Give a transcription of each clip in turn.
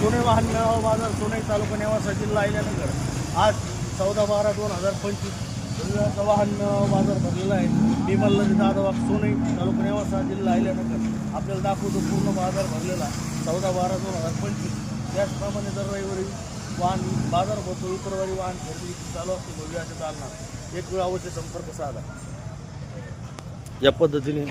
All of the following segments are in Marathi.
सोने वाहन मेळावा बाजार सोने तालुका नेवासा जिल्हा अहिल्यानगर आज 14/12/2025 रविवारचा वाहन मेळावा बाजार भरलेला आहे. मी मल्हारी दादा सोने तालुका नेवासा जिल्हा अहिल्यानगर आपल्याला दाखवतो पूर्ण बाजार भरलेला 14/12/2025. त्याचप्रमाणे दर रविवारी वाहन बाजार भरतो. शुक्रवारी वाहन खरेदी चालू असते. भव्य असे चालणार. एक वेळ अवश्य संपर्क साधा. या पद्धतीने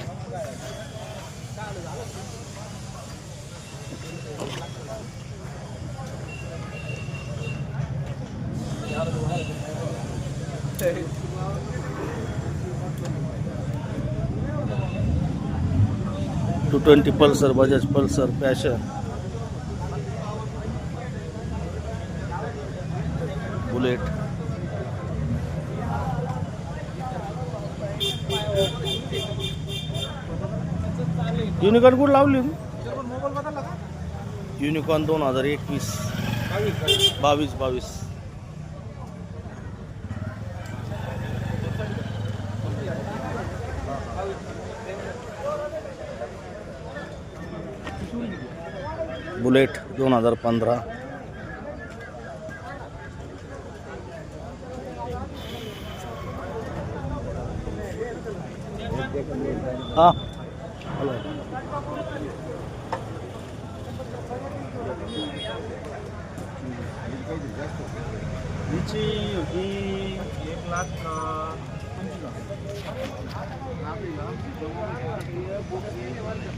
.220 Pulsar, Bajaj Pulsar, passion, bullet, unicorn कुठं लावली? युनिकॉर्न 2021 22. बुलेट 2015. हाँ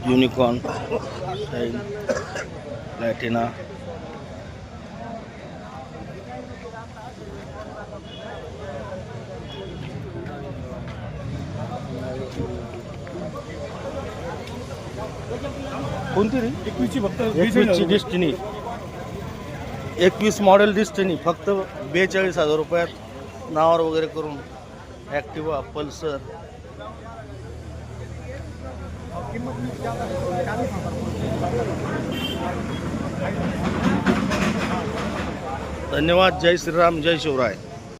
युनिकॉर्न, शाईन, प्लॅटिना, कोणती रे? 21ची फक्त 21ची डिस्टिनी, 21 मॉडेल डिस्टिनी फक्त 42,000 रुपयात नावावर वगैरे करून. ॲक्टिवा, पल्सर, धन्यवाद. जय श्रीराम, जय शिवराय.